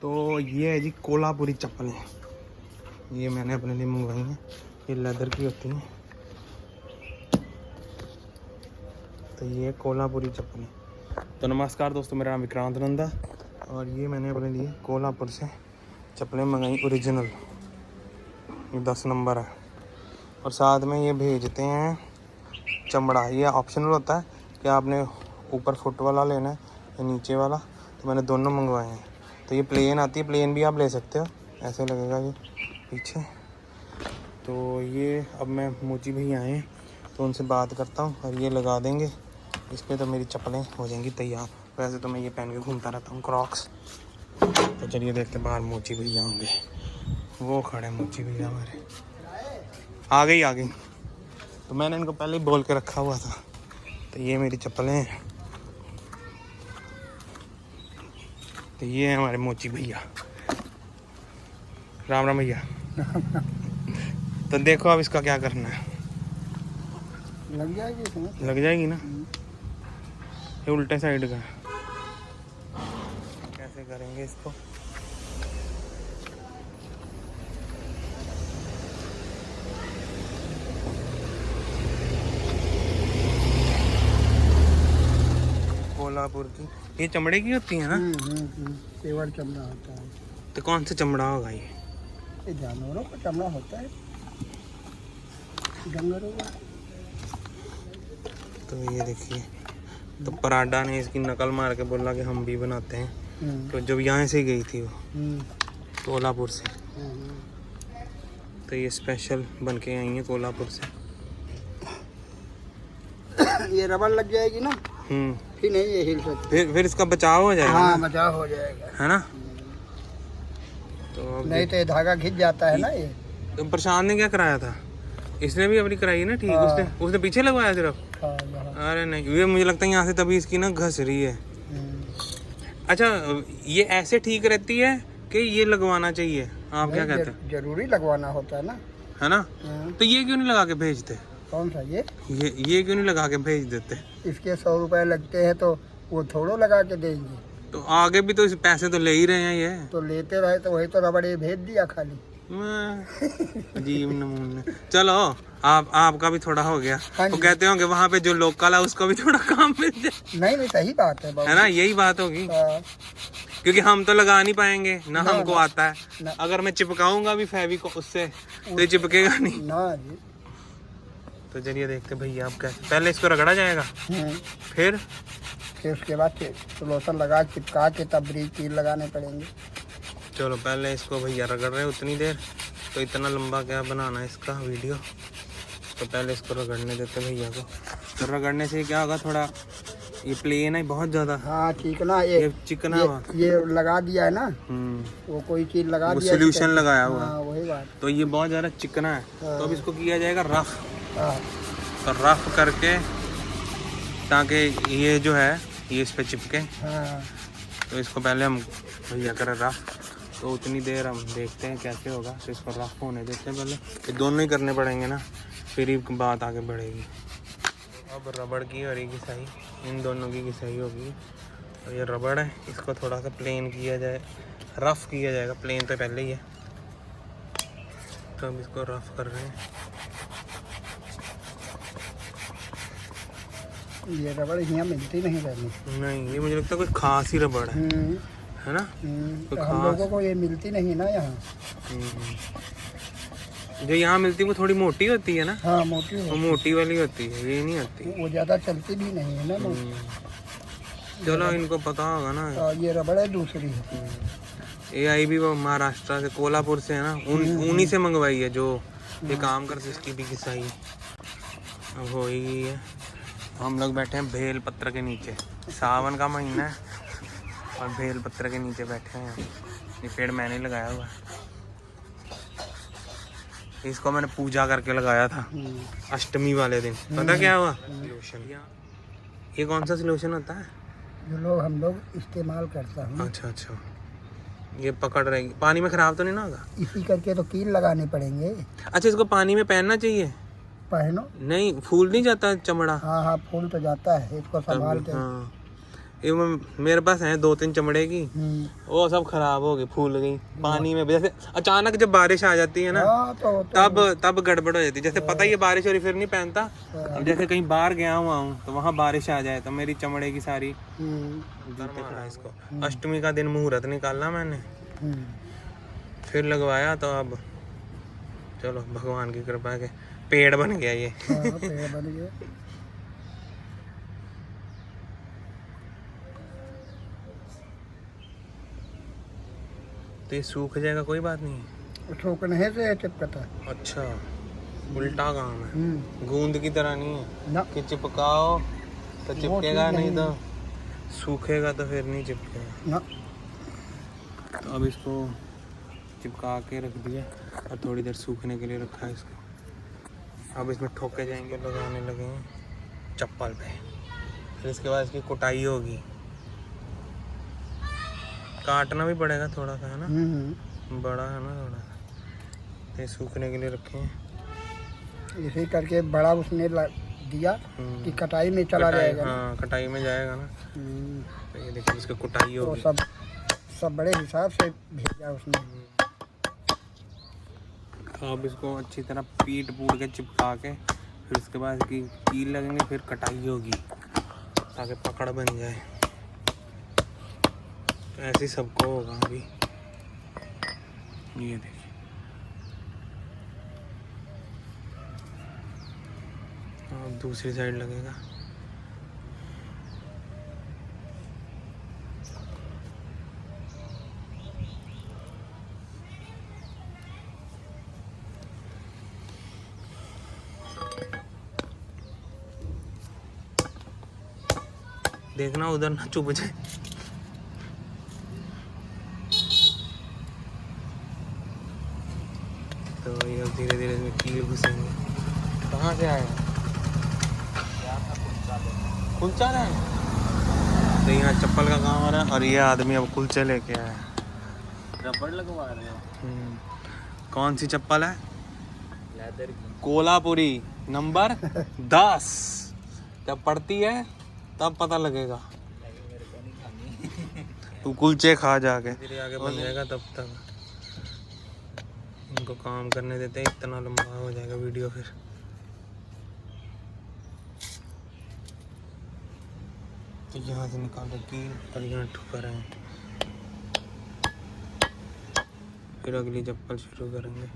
तो ये है जी कोल्हापुरी चप्पलें, ये मैंने अपने लिए मंगवाई हैं। ये लेदर की होती हैं। तो ये कोल्हापुरी चप्पलें। तो नमस्कार दोस्तों, मेरा नाम विक्रांत नंदा और ये मैंने अपने लिए कोल्हापुर से चप्पलें मंगाई ओरिजिनल। ये 10 नंबर है और साथ में ये भेजते हैं चमड़ा। ये ऑप्शनल होता है कि आपने ऊपर फुट वाला लेना है या नीचे वाला, तो मैंने दोनों मंगवाए हैं। तो ये प्लेन आती है, प्लेन भी आप ले सकते हो, ऐसे लगेगा ये पीछे। तो ये अब मैं मोची भैया आए तो उनसे बात करता हूँ और ये लगा देंगे इस पर, तो मेरी चप्पलें हो जाएंगी तैयार। वैसे तो मैं ये पहन के घूमता रहता हूँ, क्रॉक्स। तो चलिए देखते बाहर मोची भैया होंगे, वो खड़े मोची भैया हमारे। आ गई। तो मैंने इनको पहले ही बोल के रखा हुआ था। तो ये मेरी चप्पलें हैं। तो ये है हमारे मोची भैया। राम राम भैया। तो देखो अब इसका क्या करना है। लग जाएगी इसमें, लग जाएगी ना। ये उल्टे साइड का कैसे करेंगे इसको। कोल्हापुर की ये चमड़े की होती है ना। पेवर चमड़ा होता है। तो कौन सा चमड़ा होगा ये जानवरों का चमड़ा होता है, जानवरों का। तो ये देखिए, तो पराठा ने इसकी नकल मार के बोला कि हम भी बनाते हैं। तो जब यहाँ से गई थी वो कोल्हापुर से, तो ये स्पेशल बन के आई है कोल्हापुर से। ये रबड़ लग जाएगी ना, फिर नहीं ये हिल सकती। फिर इसका बचाव हो जाएगा। हाँ, बचाव हो जाएगा, है ना। तो नहीं तो ये धागा खिंच जाता है ना। ये तो प्रशांत ने क्या कराया था, इसने भी अपनी कराई है ना ठीक। उसने पीछे लगवाया सिर्फ। अरे नहीं, ये मुझे लगता है यहाँ से तभी इसकी ना घस रही है। अच्छा, ये ऐसे ठीक रहती है कि ये लगवाना चाहिए, आप क्या कहते हैं। जरूरी लगवाना होता है ना, है ना। तो ये क्यों नहीं लगा के भेजते। कौन सा ये क्यों नहीं लगा के भेज देते। इसके 100 रुपए लगते हैं तो वो थोड़ो लगा के देंगे। तो आगे भी तो इस पैसे तो ले ही रहे हैं ये। तो लेते रहे तो वही तो रबड़ ये भेज दिया खाली। अजीब नमूने। चलो आपका भी थोड़ा हो गया। तो कहते होंगे वहाँ पे जो लोकल है उसको भी थोड़ा काम मिल जाए। नहीं सही बात है ना, यही बात होगी। क्योंकि हम तो लगा नहीं पाएंगे ना, हमको आता है। अगर मैं चिपकाऊंगा भी फेविक उससे तो चिपकेगा नहीं ना जी। तो चलिए देखते भैया आप कैसे। पहले इसको रगड़ा जाएगा, फिर उसके बाद लोशन लगा चिपका के तब ब्रीज कील लगाने पड़ेंगे। चलो पहले इसको भैया रगड़ रहे उतनी देर। तो इतना लंबा क्या बनाना है इसका वीडियो। तो पहले इसको रगड़ने देते भैया को। तो रगड़ने से क्या होगा, थोड़ा ये प्लेन है बहुत ज्यादा। हाँ चिकना, ये चिकना ये लगा दिया है ना। वो कोई चीज लगा दिया, सोल्यूशन लगाया हुआ। वही बात। तो ये बहुत ज्यादा चिकना है। तो अब इसको किया जाएगा रफ। तो रफ करके ताकि ये जो है ये इस पे चिपके। तो इसको पहले हम भैया करें रफ। तो उतनी देर हम देखते हैं कैसे होगा। तो इसको रफ होने देते हैं पहले। ये दोनों ही करने पड़ेंगे ना, फिर ही बात आगे बढ़ेगी। अब रबड़ की और ये घिसाई, इन दोनों की घिसाई होगी। और ये रबड़ है, इसको थोड़ा सा प्लेन किया जाए, रफ किया जाएगा। प्लेन तो पहले ही है। तो हम इसको रफ कर रहे हैं। ये रबड़ यहाँ मिलती नहीं रहनी। नहीं, ये मुझे लगता है कुछ खास ही रबड़ है ना। तो हम लोगों को ये मिलती नहीं ना यहाँ। जो यहाँ मिलती है वो थोड़ी मोटी होती है ना। हाँ, मोटी वो मोटी वाली होती है, ये नहीं आती। वो ज्यादा चलती भी नहीं है ना। चलो इनको पता होगा ना। ये रबड़ है दूसरी है। ये आई भी वो महाराष्ट्र से, कोल्हापुर से है ना। उन्हीं से मंगवाई है जो ये काम करते, इसकी भी घिसाई अब हो ही गई है। हम लोग बैठे हैं भेल पत्र के नीचे। सावन का महीना है और भेल पत्र के नीचे बैठे हैं। ये पेड़ मैंने लगाया हुआ है। इसको मैंने पूजा करके लगाया था अष्टमी वाले दिन। पता क्या हुआ, लोशन। ये कौन सा लोशन होता है जो हम लोग इस्तेमाल करता है। अच्छा, ये पकड़ रहेगी, पानी में खराब तो नहीं ना होगा। इसी करके तो कील लगाने पड़ेंगे। अच्छा, इसको पानी में पहनना चाहिए। पहनो, नहीं फूल नहीं जाता चमड़ा। हाँ फूल तो जाता है, इसको संभाल के। ये मेरे पास है 2-3 चमड़े की, वो सब खराब हो गई, फूल गई पानी में। जैसे अचानक जब बारिश आ जाती है ना, हाँ, तो तब गड़बड़ हो जाती है। जैसे पता ही है बारिश हो रही, फिर नहीं पहनता। अब जैसे कहीं बाहर गया हुआ हूँ तो वहाँ बारिश आ जाए तो मेरी चमड़े की सारी इसको। अष्टमी का दिन मुहूर्त निकालना मैंने, फिर लगवाया। तो अब चलो भगवान की कृपा के पेड़ बन गया ये। पेड़ बन गया। तो ये सूख जाएगा, कोई बात नहीं है। सूखने से चिपकता है। अच्छा, उल्टा काम है, गूंद की तरह नहीं है ना, कि चिपकाओ तो चिपकेगा, नहीं तो नहीं। सूखेगा तो फिर नहीं चिपकेगा। ना, तो अब इसको चिपका के रख दिया और थोड़ी देर सूखने के लिए रखा है इसको। अब इसमें ठोके जाएंगे, लगाने लगे हैं चप्पल पे। फिर इसके बाद इसकी कुटाई होगी, काटना भी पड़ेगा थोड़ा सा, है ना, बड़ा है ना थोड़ा सा। ये सूखने के लिए रखे हैं। इसी करके बड़ा उसने दिया कि कटाई में चला जाएगा। हाँ, कटाई में जाएगा ना। तो ये देखिए इसकी कुटाई तो होगी। सब बड़े हिसाब से भेजा उसने। अब इसको अच्छी तरह पीट पूट के चिपका के, फिर उसके बाद इसकी कील लगेंगे, फिर कटाई होगी ताकि पकड़ बन जाए। तो ऐसे ही सबको होगा अभी। ये देखिए, अब दूसरी साइड लगेगा। देखना उधर ना चुभ जाए। तो ये अब धीरे धीरे इसमें कील घुसेंगे। कहाँ से आए? कुलचा है। तो यहाँ चप्पल का काम आ रहा है और ये आदमी अब कुलचे लेके आया है। रबड़ लगवा रहे हो? कौन सी चप्पल है? लेदर की। कोल्हापुरी नंबर 10। जब पड़ती है तब पता लगेगा। मेरे को नहीं खानी। तू कुलचे खा जाके, धीरे आगे बन जाएगा। तब तक इनको काम करने देते हैं, इतना लंबा हो जाएगा वीडियो फिर। तो यहाँ से निकाल की और यहाँ ठुका रहे हैं। फिर अगली चप्पल शुरू करेंगे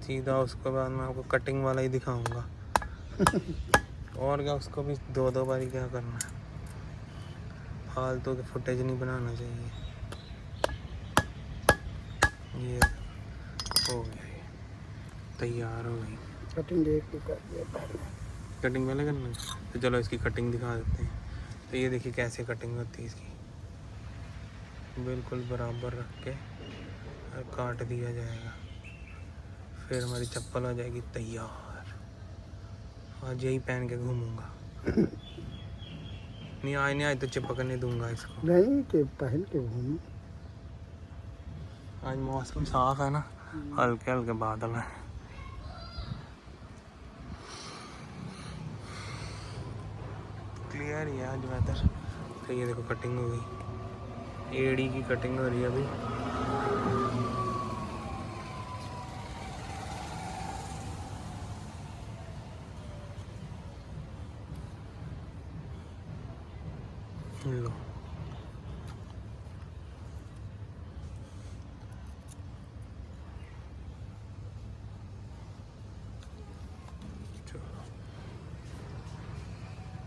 सीधा। उसके बाद मैं आपको कटिंग वाला ही दिखाऊंगा। और क्या, उसको भी 2-2 बारी क्या करना है, फालतू के फुटेज नहीं बनाना चाहिए। ये हो गया, ये तैयार हो गई। कटिंग देख के कर दिया। कटिंग पहले करना है, तो चलो इसकी कटिंग दिखा देते हैं। तो ये देखिए कैसे कटिंग होती है इसकी। बिल्कुल बराबर रख के और काट दिया जाएगा। फिर हमारी चप्पल हो जाएगी तैयार। आज यही पहन के घूमूंगा। नहीं आज तो चिपकने दूंगा इसको। नहीं कि पहन के घूम। आज मौसम साफ है ना, हल्के हल्के बादल हैं। क्लियर ही है आज वेदर। तो ये देखो कटिंग हो गई, एड़ी की कटिंग हो रही है अभी। लो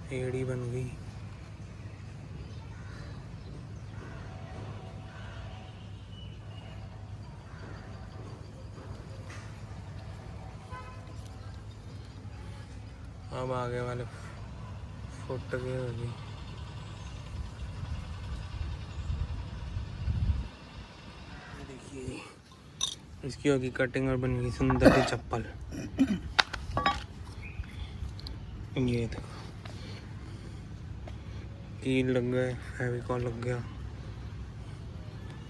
एड़ी बन गई। अब आगे वाले फुट गए होगी। देखिए इसकी होगी कटिंग और बन गई सुंदर सी चप्पल। ये देखो कील लग गए, फेविकॉल लग गया।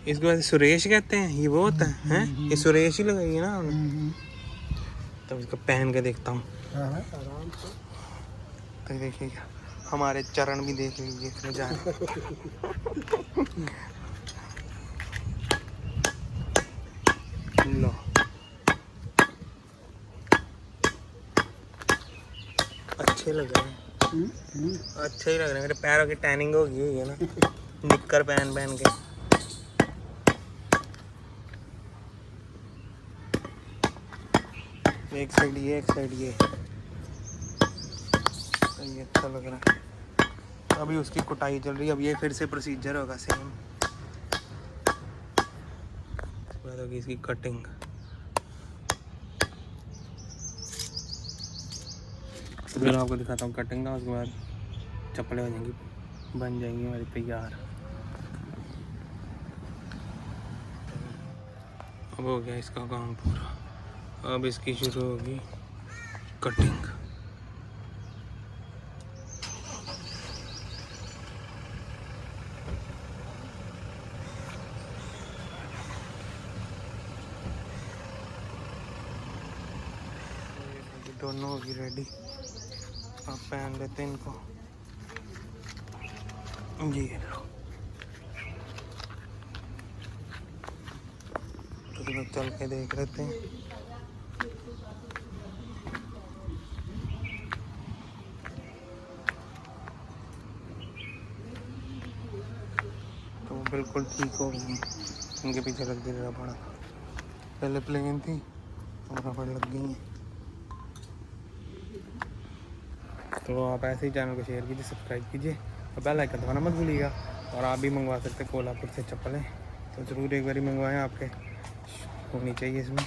इसको वैसे सुरेश कहते हैं, ये वो होता है हैं? ये सुरेश ही लगाई है ना हमने। तब इसको पहन के देखता हूँ। आराम से। तो देखिए हमारे चरण भी देख लीजिए इसमें जा रहे हैं। लो अच्छे लग रहे हैं, अच्छे ही लग रहे हैं। मेरे पैरों की टैनिंग हो गई है ना निक्कर पहन पहन के। एक साइड ये, एक साइड ये, तो ये अच्छा लग रहा है। अभी उसकी कुटाई चल रही है, अब ये फिर से प्रोसीजर होगा सेम। उसके बाद होगी इसकी कटिंग। फिर आपको दिखाता हूँ कटिंग का, उसके बाद चप्पलें हो जाएंगी, बन जाएंगी हमारी तैयार। अब हो गया इसका काम पूरा, अब इसकी शुरू होगी कटिंग। दोनों होगी रेडी, आप पहन लेते हैं इनको। ये लो, तो चल के देख लेते हैं। तो बिल्कुल ठीक हो गई, इनके पीछे लग गई रबड़। पहले प्लेन थी और रबड़ लग गई है। तो आप ऐसे ही चैनल को शेयर कीजिए, सब्सक्राइब कीजिए और बेल आइकन दबाना मत भूलिएगा। और आप भी मंगवा सकते हैं कोल्हापुर से चप्पलें, तो ज़रूर एक बार मंगवाएं, आपके होनी चाहिए इसमें।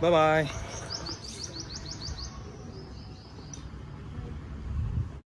Bye bye.